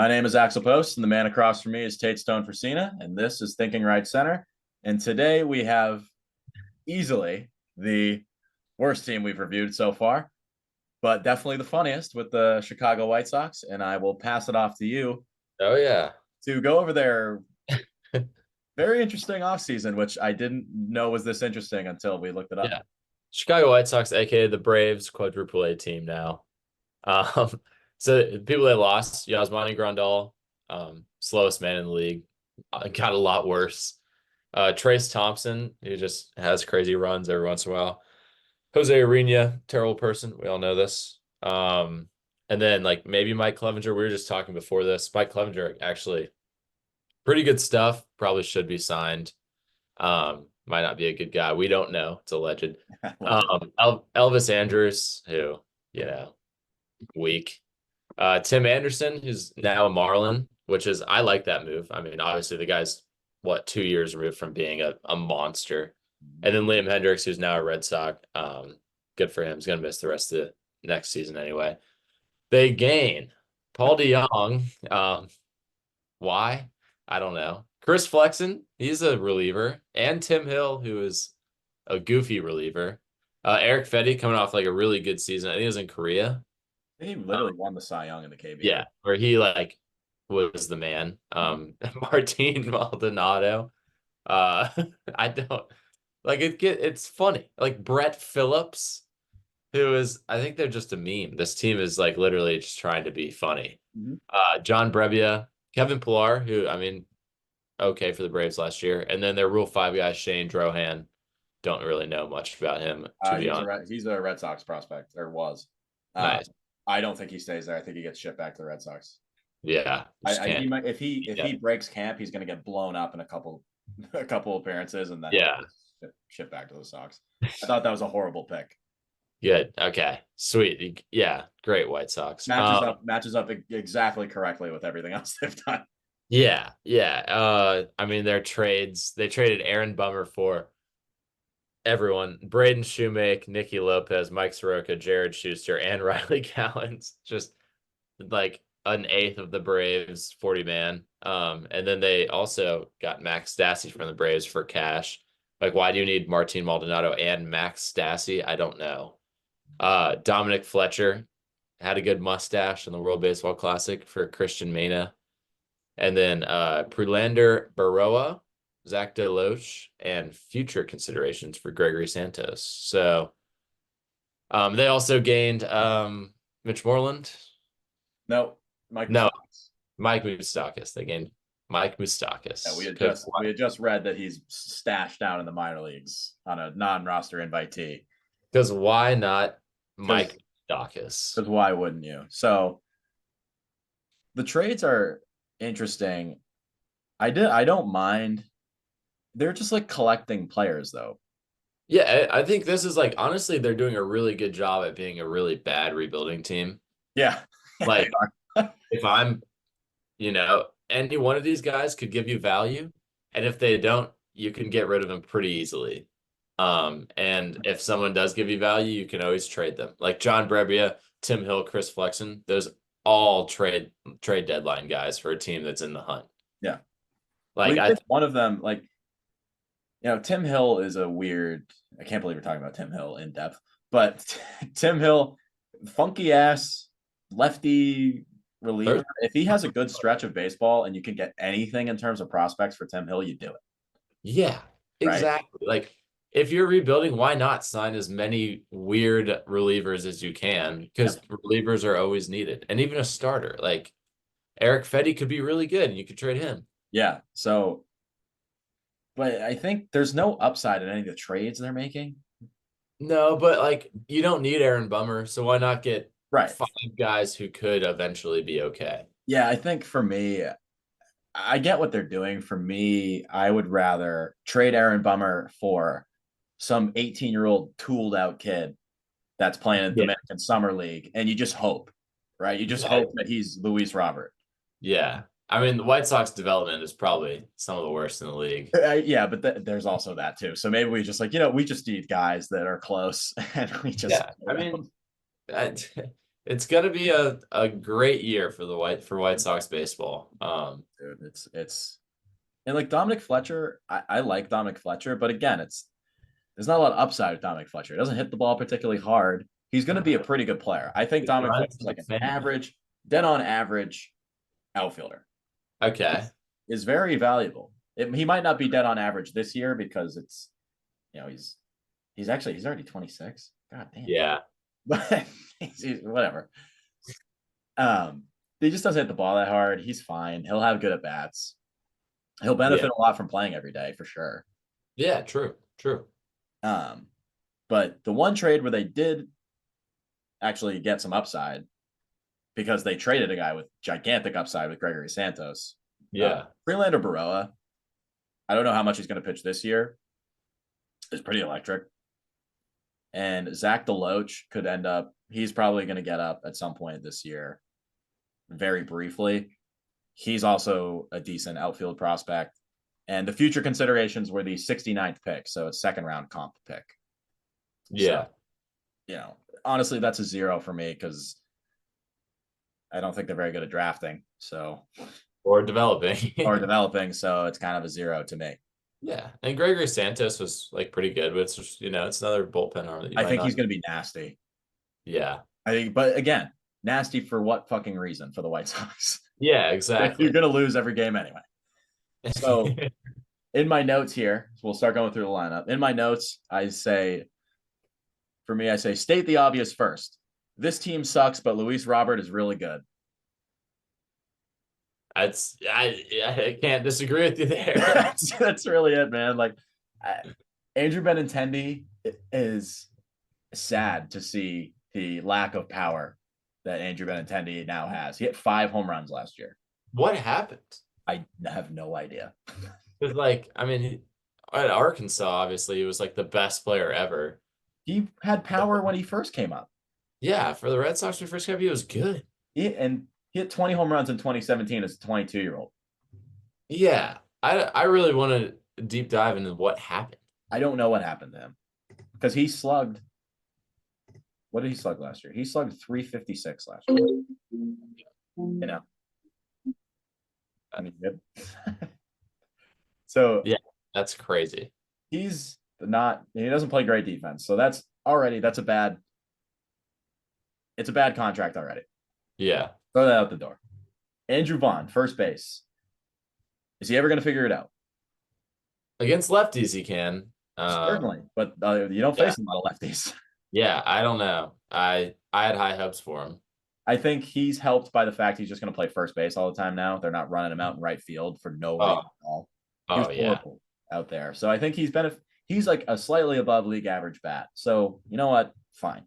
My name is Axel Post, and the man across from me is Tate Stone Frasina, and this is Thinking Right Center. And today we have easily the worst team we've reviewed so far, but definitely the funniest with the Chicago White Sox. And I will pass it off to you Oh yeah. to go over their very interesting offseason, which I didn't know was this interesting until we looked it up. Yeah. Chicago White Sox, aka the Braves, quadruple A team now. Um, so people that lost, Yasmani Grandal, slowest man in the league, got a lot worse. Trace Thompson, who just has crazy runs every once in a while. Jose Urena, terrible person. We all know this. And then like maybe Mike Clevenger. We were just talking before this. Mike Clevenger actually pretty good stuff. Probably should be signed. Might not be a good guy. We don't know. It's alleged. Elvis Andrews, who, you know, weak. Tim Anderson, who's now a Marlin, which is I like that move. I mean, obviously the guy's 2 years removed from being a monster. And then Liam Hendricks, who's now a Red Sox. Good for him. He's gonna miss the rest of the next season anyway. They gain Paul DeYoung. Why? I don't know. Chris Flexen, he's a reliever, and Tim Hill, who is a goofy reliever. Eric Fedde coming off like a really good season. I think he was in Korea. He literally won the Cy Young in the KBO. Yeah, where he like was the man. Martin Maldonado. Uh, I don't like it's funny. Like Brett Phillips, who is I think they're just a meme. This team is like literally just trying to be funny. Mm-hmm. John Brebbia, Kevin Pillar, who I mean, okay for the Braves last year, and then their Rule 5 guy Shane Drohan. Don't really know much about him to be honest. He's a Red Sox prospect, or was. Nice. I don't think he stays there. I think he gets shipped back to the Red Sox. Yeah, He might if he breaks camp, he's going to get blown up in a couple appearances, and then shipped back to the Sox. I thought that was a horrible pick. Good. Okay. Sweet. Yeah. Great White Sox. Matches up exactly correctly with everything else they've done. Yeah. Yeah. I mean, their trades. They traded Aaron Bummer for everyone: Braden Shoemake, Nicky Lopez, Mike Soroka, Jared Schuster, and Riley Callens. Just like an eighth of the Braves 40 man. And then they also got Max Stassi from the Braves for cash. Like, why do you need Martin Maldonado and Max Stassi? I don't know. Dominic Fletcher had a good mustache in the World Baseball Classic for Christian Mena. And then Prulander Baroa, Zach DeLoach, and future considerations for Gregory Santos. So they also gained Mitch Moreland. No, Mike Moustakas. They gained Mike Moustakas. Yeah, we had just read that he's stashed down in the minor leagues on a non-roster invitee. Because why not Mike Moustakas? Because why wouldn't you? So the trades are interesting. I don't mind. They're just like collecting players, though. Yeah, I think this is like honestly, they're doing a really good job at being a really bad rebuilding team. Yeah. Like if I'm, any one of these guys could give you value, and if they don't, you can get rid of them pretty easily. And if someone does give you value, you can always trade them. Like John Brebbia, Tim Hill, Chris Flexen, those all trade deadline guys for a team that's in the hunt. Yeah. Like I think one of them, like, Tim Hill is a weird. I can't believe we're talking about Tim Hill in depth, but Tim Hill, funky ass lefty reliever. If he has a good stretch of baseball and you can get anything in terms of prospects for Tim Hill, you do it. Yeah, exactly. Right? Like if you're rebuilding, why not sign as many weird relievers as you can? Because relievers are always needed. And even a starter, like Eric Fedde could be really good and you could trade him. Yeah. So, but I think there's no upside in any of the trades they're making. No, but like you don't need Aaron Bummer, so why not get 5 guys who could eventually be okay? Yeah, I think for me, I get what they're doing. For me, I would rather trade Aaron Bummer for some 18-year-old tooled out kid that's playing in the Dominican Summer League, and you just hope, right? You just hope that he's Luis Robert. Yeah. I mean, the White Sox development is probably some of the worst in the league. Yeah, but there's also that too. So maybe we just we just need guys that are close, and we just. Yeah, I mean, It's gonna be a great year for White Sox baseball. Dude, it's and like Dominic Fletcher, I like Dominic Fletcher, but again, there's not a lot of upside with Dominic Fletcher. He doesn't hit the ball particularly hard. He's going to be a pretty good player. I think Dominic Runs Fletcher's in the like an fan. average, dead on average outfielder. Okay. Is very valuable. He might not be dead on average this year because it's he's already 26. God damn. Yeah. But whatever. Um, he just doesn't hit the ball that hard. He's fine. He'll have good at bats. He'll Yeah. benefit a lot from playing every day for sure. Yeah. True. True. Um, but the one trade where they did actually get some upside because they traded a guy with gigantic upside with Gregory Santos. Yeah. Freelander Baroa, I don't know how much he's going to pitch this year. Is pretty electric. And Zach DeLoach could end up, he's probably going to get up at some point this year, very briefly. He's also a decent outfield prospect. And the future considerations were the 69th pick. So a second round comp pick. Yeah. So, honestly, that's a zero for me because I don't think they're very good at drafting. So, Or developing. or developing. So it's kind of a zero to me. Yeah. And Gregory Santos was like pretty good, but it's just, it's another bullpen arm that you I might think not. he's going to be nasty. Yeah. I think, but again, nasty for what fucking reason for the White Sox? Yeah, You're exactly. going to lose every game anyway. So in my notes here, we'll start going through the lineup. In my notes, I say state the obvious first. This team sucks, but Luis Robert is really good. I can't disagree with you there. That's really it, man. Like Andrew Benintendi is sad to see the lack of power that Andrew Benintendi now has. He hit 5 home runs last year. What happened? I have no idea. Because like, at Arkansas, obviously, he was like the best player ever. He had power when he first came up. Yeah, for the Red Sox, when he first came, he was good. He hit 20 home runs in 2017 as a 22-year-old. Yeah, I really want to deep dive into what happened. I don't know what happened to him because he slugged. What did he slug last year? He slugged 356 last year. I mean, good. So Yeah, that's crazy. he doesn't play great defense. So that's a bad contract already. Yeah. Throw that out the door. Andrew Vaughn, first base. Is he ever going to figure it out? Against lefties, he can. Certainly, but you don't face a lot of lefties. Yeah, I don't know. I had high hopes for him. I think he's helped by the fact he's just going to play first base all the time now. They're not running him out in right field for no reason at all. He was Yeah. horrible out there. So I think he's like a slightly above league average bat. So you know what? Fine.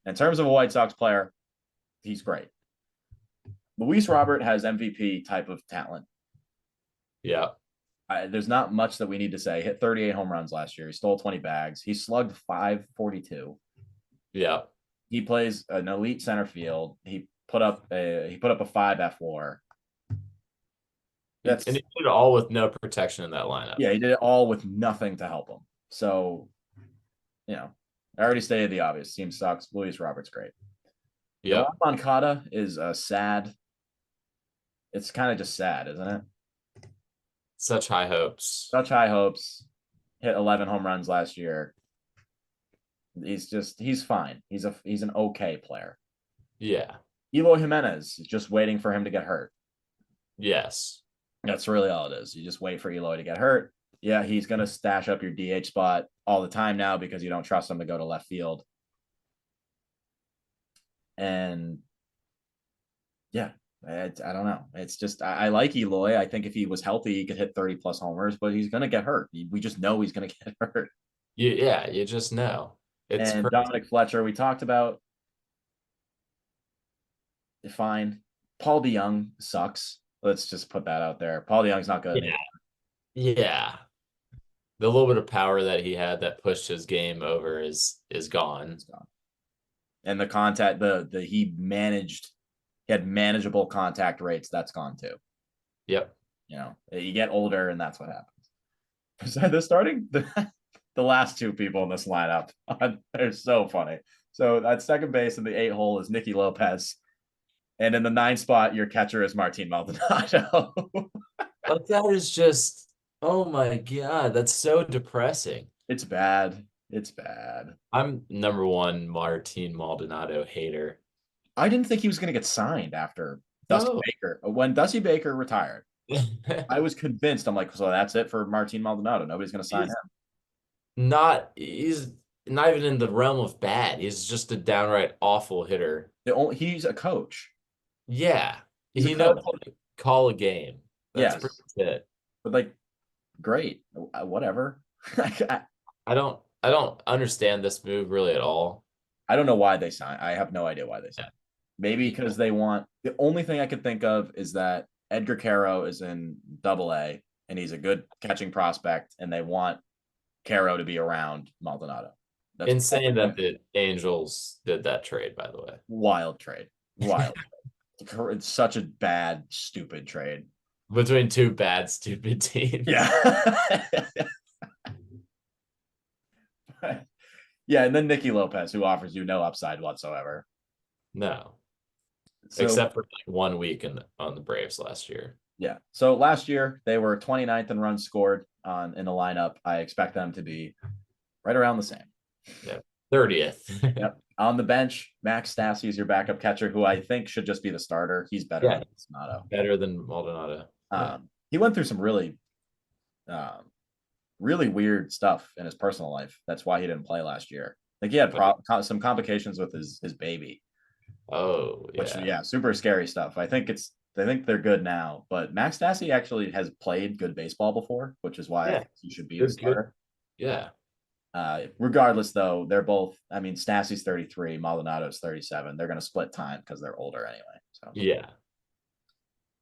In terms of a White Sox player, he's great. Luis Robert has MVP type of talent. Yeah. There's not much that we need to say. He hit 38 home runs last year. He stole 20 bags. He slugged 542. Yeah. He plays an elite center field. He put up a 5 WAR. And he did it all with no protection in that lineup. Yeah, he did it all with nothing to help him. So, I already stated the obvious. Team sucks. Luis Roberts great. Yeah. Moncada is sad. It's kind of just sad, isn't it? Such high hopes. Such high hopes. Hit 11 home runs last year. He's fine. He's an okay player. Yeah. Eloy Jimenez is just waiting for him to get hurt. Yes. That's really all it is. You just wait for Eloy to get hurt. Yeah, he's going to stash up your DH spot all the time now because you don't trust him to go to left field. And yeah, I don't know. It's just, I like Eloy. I think if he was healthy, he could hit 30 plus homers, but he's going to get hurt. We just know he's going to get hurt. Yeah, you just know. It's and crazy. Dominic Fletcher, we talked about. Fine. Paul DeYoung sucks. Let's just put that out there. Paul DeYoung's not good. Yeah. Yeah. The little bit of power that he had that pushed his game over is gone. It's gone. And the contact, he had manageable contact rates. That's gone too. Yep. You get older, and that's what happens. The last two people in this lineup, they're so funny. So at second base in the 8 hole is Nicky Lopez. And in the 9 spot, your catcher is Martin Maldonado. But that is just, oh my God, that's so depressing. It's bad. It's bad. I'm number one Martin Maldonado hater. I didn't think he was going to get signed after Dusty No. Baker. When Dusty Baker retired, I was convinced. I'm like, so that's it for Martin Maldonado. Nobody's going to sign He's him. he's not even in the realm of bad. He's just a downright awful hitter. He's a coach. Yeah. He's a He knows coach. how to call a game. That's pretty Yes, much it. but like, great, whatever. I don't understand this move really at all. I don't know why they signed. I have no idea why they signed. Yeah. Maybe because they want. The only thing I could think of is that Edgar Caro is in Double A and he's a good catching prospect, and they want Caro to be around Maldonado. That's Insane that the Angels did that trade, by the way. wild trade. Wild. It's such a bad, stupid trade. Between two bad, stupid teams. Yeah. Yeah, and then Nicky Lopez, who offers you no upside whatsoever. No. So, Except for like 1 week on the Braves last year. yeah. So last year they were 29th in runs scored in the lineup. I expect them to be right around the same. Yeah. 30th. Yep. On the bench, Max Stassi is your backup catcher, who I think should just be the starter. He's better than Maldonado. Better than Maldonado. He went through some um, really weird stuff in his personal life. That's why he didn't play last year. Like he had some complications with his baby. Oh, yeah. Which, yeah, super scary stuff. I think they're good now, but Max Stassi actually has played good baseball before, which is why I think he should be the starter. Yeah. Regardless, though, they're both. I mean, Stassi's 33, Maldonado's 37. They're going to split time because they're older anyway. So yeah.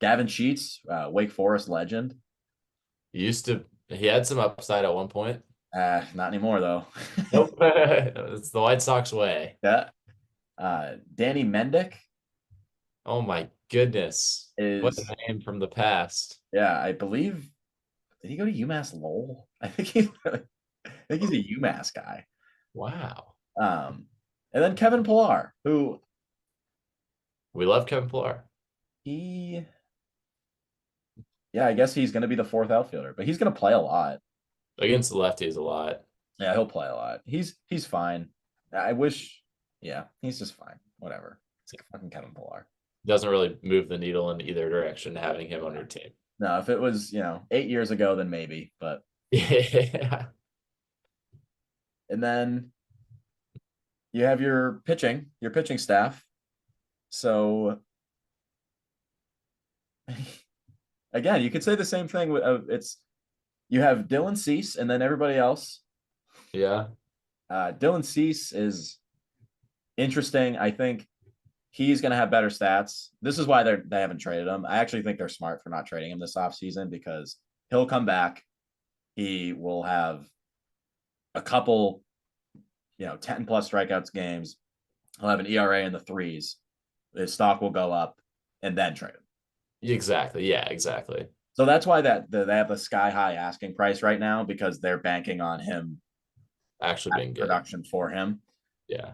Gavin Sheets, Wake Forest legend. He had some upside at one point. Not anymore though. Nope. It's the White Sox way. Yeah. Danny Mendick. Oh my goodness. What a name from the past. Yeah, I believe. Did he go to UMass Lowell? I think he's a UMass guy. Wow. And then Kevin Pillar, who we love Kevin Pillar. I guess he's going to be the fourth outfielder, but he's going to play a lot against the lefties. A lot. Yeah, he'll play a lot. He's fine. I wish. Yeah, he's just fine. Whatever. It's like fucking Kevin Pillar. Doesn't really move the needle in either direction having him on your team. No, if it was 8 years ago, then maybe. But yeah. And then you have your pitching staff. So again, you could say the same thing. It's you have Dylan Cease and then everybody else. Yeah. Dylan Cease is interesting. I think he's going to have better stats. This is why they haven't traded him. I actually think they're smart for not trading him this offseason because he'll come back. He will have a couple, 10 plus strikeouts games. He'll have an ERA in the threes. His stock will go up and then trade him. Exactly. Yeah, exactly. So that's why they have a sky high asking price right now because they're banking on him actually being good production for him. Yeah.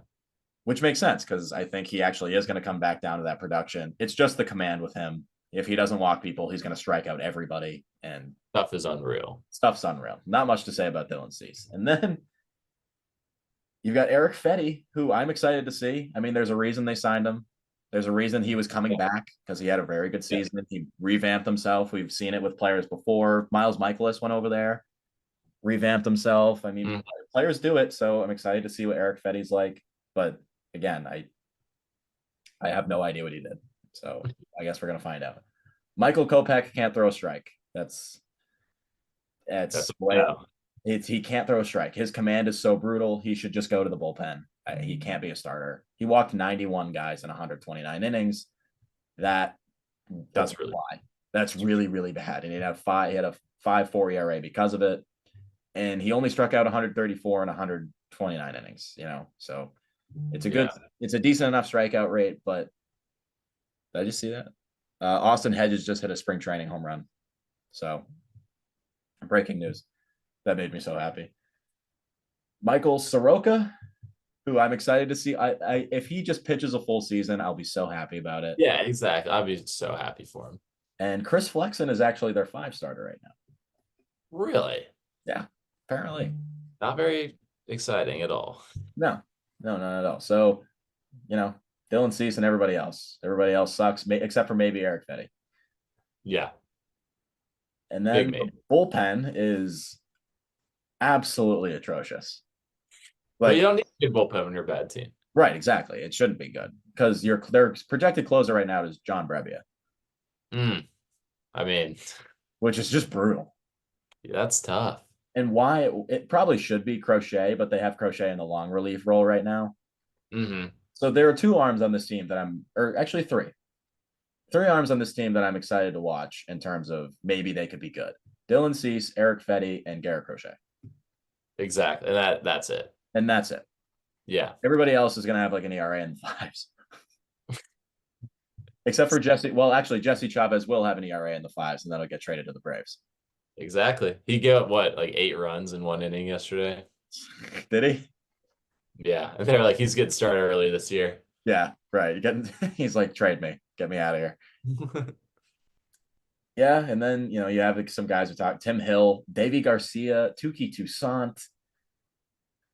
Which makes sense because I think he actually is going to come back down to that production. It's just the command with him. If he doesn't walk people, he's going to strike out everybody. And stuff is unreal. Stuff's unreal. Not much to say about Dylan Cease. And then you've got Eric Fetty, who I'm excited to see. I mean, there's a reason they signed him. There's a reason he was coming back because he had a very good season. Yeah. He revamped himself. We've seen it with players before. Miles Michaelis went over there, revamped himself. I mean, players do it. So I'm excited to see what Eric Fetty's like. But again, I have no idea what he did. So I guess we're going to find out. Michael Kopech can't throw a strike. He can't throw a strike. His command is so brutal. He should just go to the bullpen. He can't be a starter. He walked 91 guys in 129 innings. That doesn't fly. That's really, really bad. And he had a 5.4 ERA because of it. And he only struck out 134 in 129 innings, So it's a decent enough strikeout rate, but did I just see that? Austin Hedges just hit a spring training home run. So breaking news. That made me so happy. Michael Soroka, who I'm excited to see. I if he just pitches a full season, I'll be so happy about it. Yeah, exactly. I'd be so happy for him. And Chris Flexen is actually their 5 starter right now. Really? Yeah, apparently. Not very exciting at all. No, no, not at all. So, you know, Dylan Cease and everybody else. Everybody else sucks, except for maybe Eric Fetty. Yeah, And big then the maybe. bullpen is absolutely atrocious. But you Like, don't need a good bullpen when you're a bad team. right, exactly. It shouldn't be good because their projected closer right now is John Brebbia, Mm, I mean, which is just brutal. that's tough. And why it probably should be Crochet, but they have Crochet in the long relief role right now. Hmm. So there are 2 arms on this team or actually three arms on this team that I'm excited to watch in terms of maybe they could be good. Dylan Cease, Eric Fetty, and Garrett Crochet. Exactly. And that's it. And that's it. Yeah. Everybody else is going to have like an ERA in the fives. Except for Jesse. Well, actually, Jesse Chavez will have an ERA in the fives, and that'll get traded to the Braves. Exactly. He gave up what, like 8 runs in one inning yesterday? Did he? Yeah. And they were like, he's getting started early this year. Yeah, right. He's like, trade me, get me out of here. Yeah, and then you have like some guys who talk Tim Hill, Davy Garcia, Tuki Toussaint,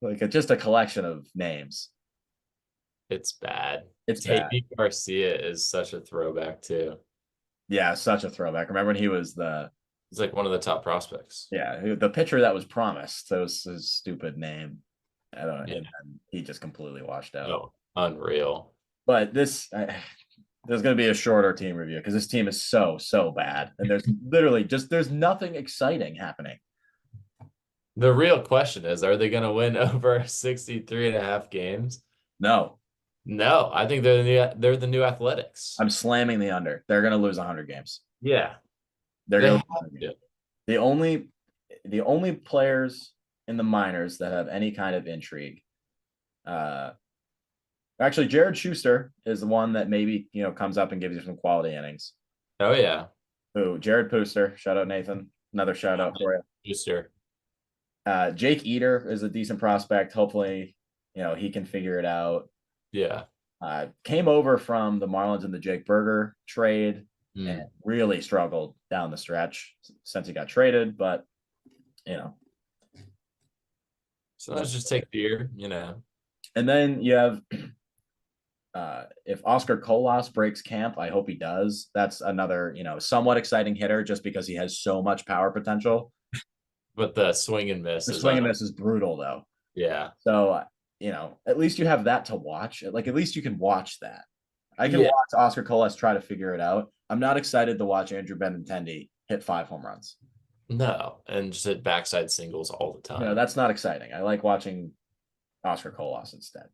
like just a collection of names. It's bad. It's bad. Davey Garcia is such a throwback too. Yeah, such a throwback. Remember when he was He's like one of the top prospects. the pitcher that was promised? That was his stupid name. I don't know. Yeah. And then he just completely washed out. Oh, unreal. But there's going to be a shorter team review because this team is so bad, and there's nothing exciting happening. The real question is, are they going to win over 63.5 games? No, No, I think they're the new Athletics. I'm slamming the under. They're going to lose 100 games. Yeah. They're They going have to. to. The only players in the minors that have any kind of intrigue. Actually, Jared Schuster is the one that maybe comes up and gives you some quality innings. Oh yeah. Who? Jared Pooster. Shout out Nathan. Another shout out for you. Schuster. Jake Eater is a decent prospect. Hopefully, he can figure it out. Yeah. Came over from the Marlins in the Jake Berger trade and Mm. really struggled down the stretch since he got traded. But So let's just take the year, and then you have if Oscar Colas breaks camp, I hope he does. That's another somewhat exciting hitter just because he has so much power potential. But the swing and miss The is swing and miss is brutal though. Yeah. So at least you have that to watch. Like at least you can watch that. I can watch Oscar Colas try to figure it out. I'm not excited to watch Andrew Benintendi hit 5 home runs. No, and just hit backside singles all the time. That's not exciting. I like watching Oscar Colas instead.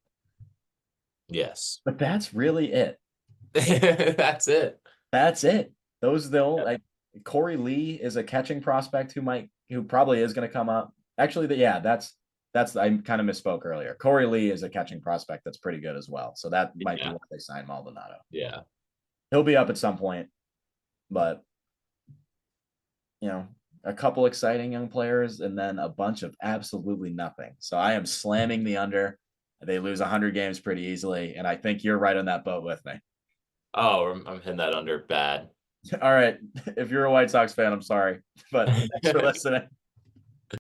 Yes. But that's really it. That's it. That's it. Those are the only like Corey Lee is a catching prospect who probably is going to come up. Actually, that's I kind of misspoke earlier. Corey Lee is a catching prospect that's pretty good as well. So that might be why they signed Maldonado. Yeah. He'll be up at some point, but a couple exciting young players and then a bunch of absolutely nothing. So I am slamming the under. They lose 100 games pretty easily, and I think you're right on that boat with me. Oh, I'm hitting that under bad. All right. If you're a White Sox fan, I'm sorry, but thanks for listening.